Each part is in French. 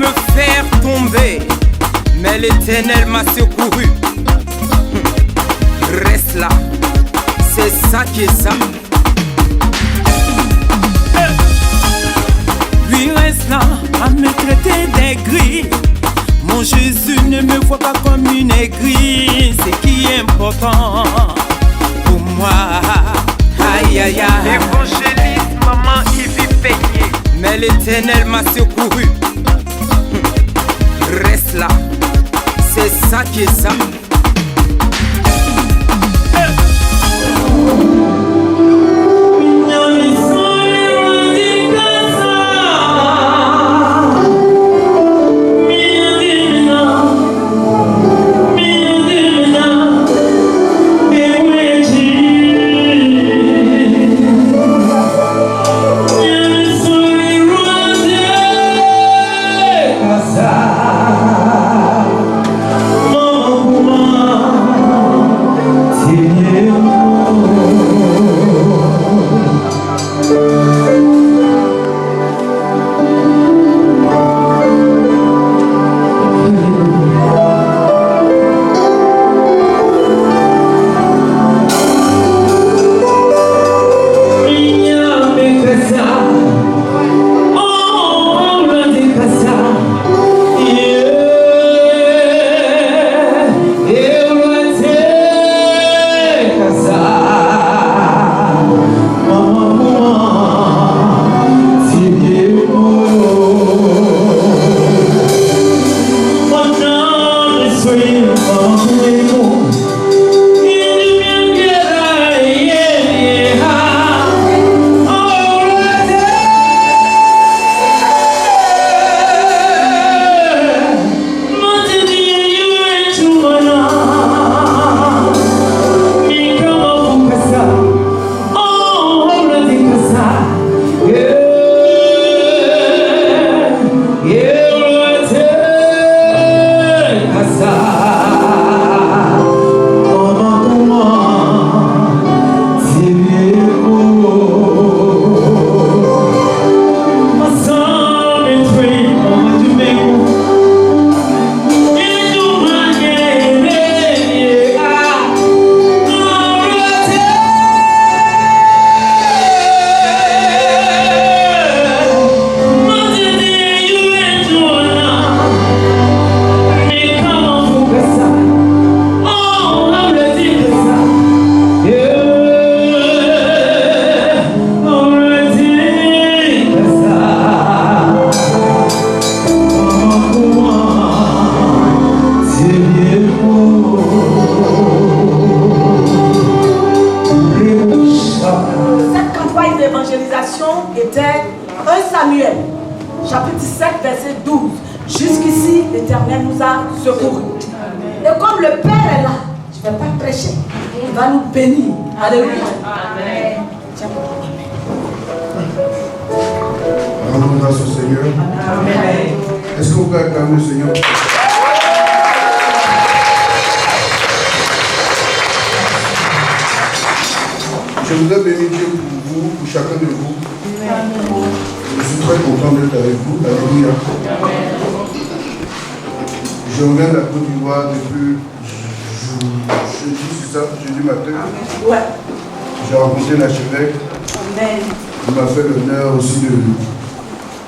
me faire tomber, mais l'Éternel m'a secouru. Reste là, c'est ça qui est ça. Lui reste là à me traiter d'aigri. Mon Jésus ne me voit pas comme une aigrie. C'est qui est important pour moi. Aïe aïe aïe. Évangéliste, maman, il vit peigné. Mais l'Éternel m'a secouru. Reste là, c'est ça qui est ça. Était 1 Samuel, chapitre 7, verset 12. Jusqu'ici, l'Éternel nous a secourus. Et comme le Père est là, je ne vais pas prêcher. Il va nous bénir. Alléluia. Amen. Rendons grâce au Seigneur. Amen. Est-ce qu'on peut acclamer le Seigneur? Je voudrais bénir Dieu pour vous, pour chacun de vous. Je suis très content d'être avec vous. Alléluia. Je reviens de la Côte d'Ivoire depuis jeudi, c'est ça, jeudi matin. Ouais. J'ai rencontré l'archevêque. Il m'a fait l'honneur aussi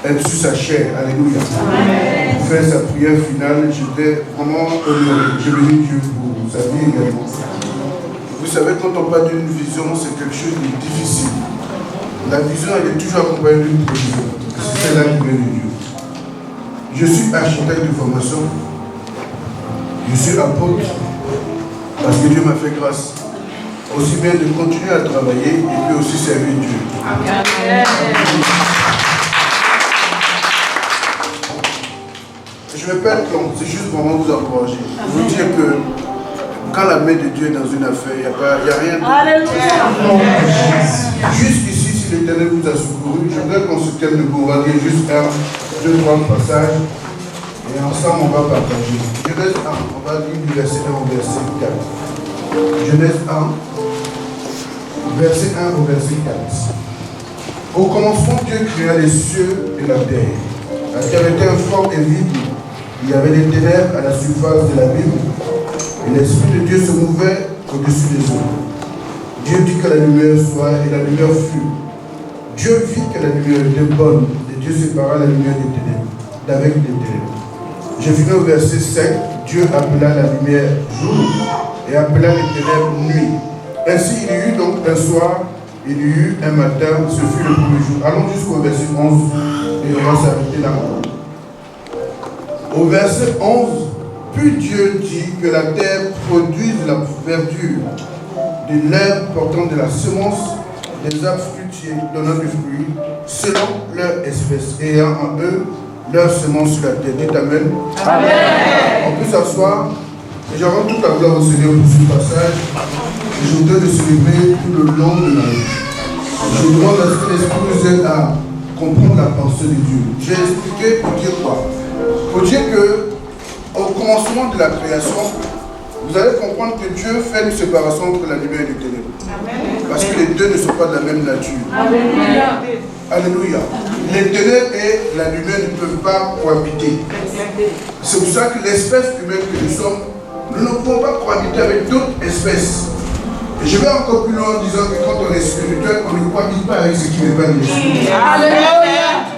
d'être sur sa chair. Alléluia. Pour faire sa prière finale, j'étais vraiment honoré. Je bénis Dieu pour sa vie également. Vous savez, quand on parle d'une vision, c'est quelque chose de difficile. La vision, elle est toujours accompagnée d'une provision. C'est celle-là qui vient de Dieu. Je suis architecte de formation. Je suis apôtre parce que Dieu m'a fait grâce. Aussi bien de continuer à travailler et puis aussi servir Dieu. Amen. Je ne vais pas être long, c'est juste pour vous encourager. Vous dire que quand la main de Dieu est dans une affaire, il n'y a rien de... Alléluia. Juste ici, si l'Éternel vous a secouru, je voudrais qu'on se tienne debout. On va lire juste 1, 2, 3 passages. Et ensemble, on va partager. Genèse 1, on va lire du verset 1 au verset 4. Genèse 1, verset 1 au verset 4. Au commencement, Dieu créa les cieux et la terre. La terre était informe et vide. Il y avait des ténèbres à la surface de l'abîme. Et l'Esprit de Dieu se mouvait au-dessus des eaux. Dieu dit que la lumière soit, et la lumière fut. Dieu vit que la lumière était bonne, et Dieu sépara la lumière des ténèbres, d'avec les ténèbres. Je finis au verset 5. Dieu appela la lumière jour, et appela les ténèbres nuit. Ainsi il y eut donc un soir, il y eut un matin, ce fut le premier jour. Allons jusqu'au verset 11, et on va s'arrêter là. Au verset 11, puis Dieu dit que la terre produise la verdure, de l'herbe portant de la semence, des arbres fruitiers donnant du fruit, selon leur espèce, ayant en eux leur semence sur la terre. Dites Amen. Amen. On peut s'asseoir. Et je rends toute la gloire au Seigneur pour ce passage. Et je voudrais le célébrer tout le long de la vie. Je demande à ce que l'Esprit nous aide à comprendre la pensée de Dieu. J'ai expliqué pour dire quoi? Pour dire que au commencement de la création, vous allez comprendre que Dieu fait une séparation entre la lumière et les ténèbres. Parce que les deux ne sont pas de la même nature. Alléluia. Alléluia. Les ténèbres et la lumière ne peuvent pas cohabiter. C'est pour ça que l'espèce humaine que nous sommes, nous ne pouvons pas cohabiter avec d'autres espèces. Et je vais encore plus loin en disant que quand on est spirituel, on ne cohabite pas avec ce qui n'est pas l'esprit. Alléluia.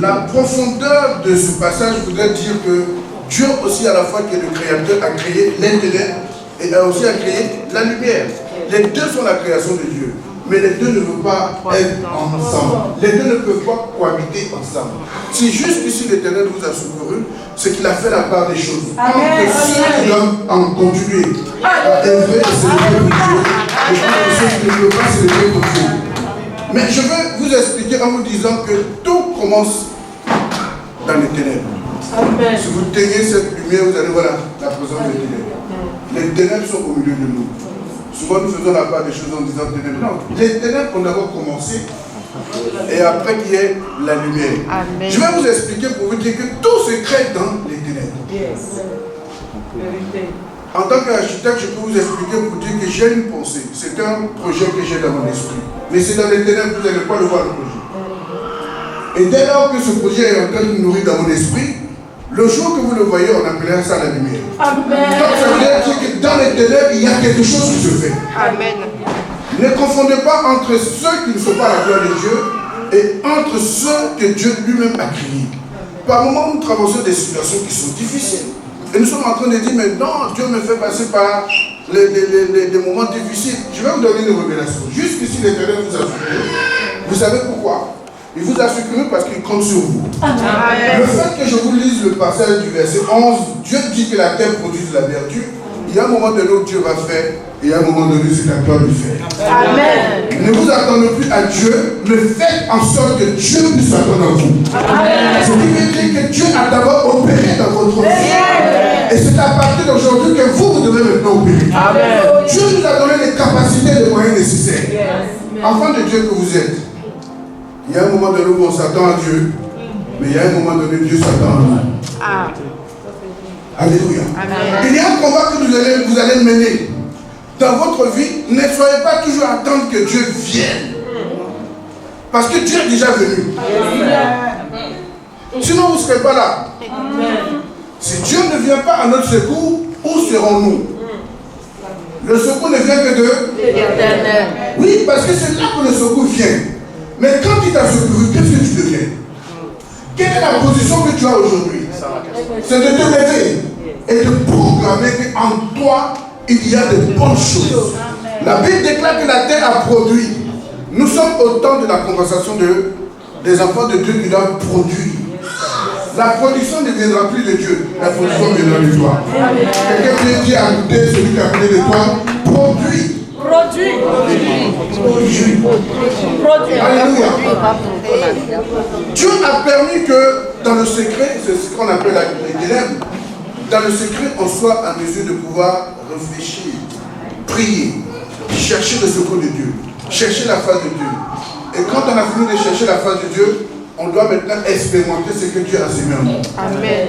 La profondeur de ce passage voudrait dire que Dieu aussi à la fois qui est le créateur a créé les ténèbres et a aussi créé la lumière. Les deux sont la création de Dieu. Mais les deux ne peuvent pas être ensemble. Les deux ne peuvent pas cohabiter ensemble. Si juste ici l'Éternel vous a secouru, c'est qu'il a fait la part des choses. Entre ceux qui doivent en continuer à œuvrer et célébrer pour Dieu, et pour ceux qui ne peuvent pas célébrer pour Dieu. Mais je veux vous expliquer en vous disant que tout commence dans les ténèbres. Si vous teignez cette lumière, vous allez voir la présence des ténèbres. Les ténèbres sont au milieu de nous. Souvent nous faisons la part des choses en disant ténèbres. Non, les ténèbres ont d'abord commencé et après qu'il y ait la lumière. Amen. Je vais vous expliquer pour vous dire que tout se crée dans les ténèbres. Yes. En tant qu'architecte, je peux vous expliquer pour dire que j'ai une pensée. C'est un projet que j'ai dans mon esprit. Mais c'est dans les ténèbres que vous n'allez pas le voir le projet. Et dès lors que ce projet est en train de nourrir dans mon esprit, le jour que vous le voyez, on appellera ça la lumière. Amen. Donc ça veut dire que dans les ténèbres, il y a quelque chose qui se fait. Amen. Ne confondez pas entre ceux qui ne sont pas à la gloire de Dieu et entre ceux que Dieu lui-même a créés. Par moments, nous traversons des situations qui sont difficiles. Et nous sommes en train de dire, mais non, Dieu me fait passer par des moments difficiles. Je vais vous donner une révélation. Jusqu'ici, l'Éternel vous a secouru. Vous savez pourquoi? Il vous a secouru parce qu'il compte sur vous. Amen. Le fait que je vous lise le passage du verset 11, Dieu dit que la terre produit de la vertu. Il y a un moment donné où Dieu va faire, et il y a un moment donné où c'est à toi de faire. Amen. Ne vous attendez plus à Dieu, mais faites en sorte que Dieu puisse attendre à vous. Amen. Ce qui veut dire que Dieu a d'abord opéré dans votre vie. Et c'est à partir d'aujourd'hui que vous devez maintenant opérer. Amen. Dieu nous a donné les capacités et les moyens nécessaires. Yes. Enfant de Dieu que vous êtes, il y a un moment donné où on s'attend à Dieu, mais il y a un moment donné où Dieu s'attend à nous. Ah. Alléluia. Amen. Il y a un combat que vous allez mener. Dans votre vie, ne soyez pas toujours à attendre que Dieu vienne. Parce que Dieu est déjà venu. Amen. Sinon, vous ne serez pas là. Amen. Si Dieu ne vient pas à notre secours, où serons-nous? Le secours ne vient que de l'Éternel. Oui, parce que c'est là que le secours vient. Mais quand il t'a secouru, qu'est-ce que tu deviens? Quelle est la position que tu as aujourd'hui? C'est de te lever et de proclamer qu'en toi, il y a de bonnes choses. La Bible déclare que la terre a produit. Nous sommes au temps de la conversation des enfants de Dieu qui doivent produire. La production ne viendra plus de Dieu, la production viendra de toi. Quelqu'un vient dire à goûter celui qui a appelé de toi, produit. Produit. Alléluia. Dieu a permis que dans le secret, c'est ce qu'on appelle les ténèbres, dans le secret, on soit en mesure de pouvoir réfléchir, prier, chercher le secours de Dieu, chercher la face de Dieu. Et quand on a fini de chercher la face de Dieu, on doit maintenant expérimenter ce que Dieu a semé en nous. Amen.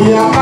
Merci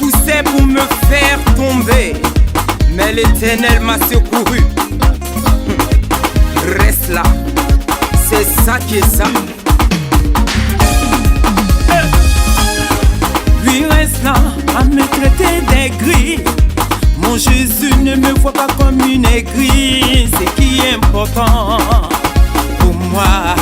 poussait pour me faire tomber, mais l'Éternel m'a secouru. Reste là, c'est ça qui est ça. Lui reste là à me traiter d'aigri. Mon Jésus ne me voit pas comme une aigrie. C'est qui est important pour moi.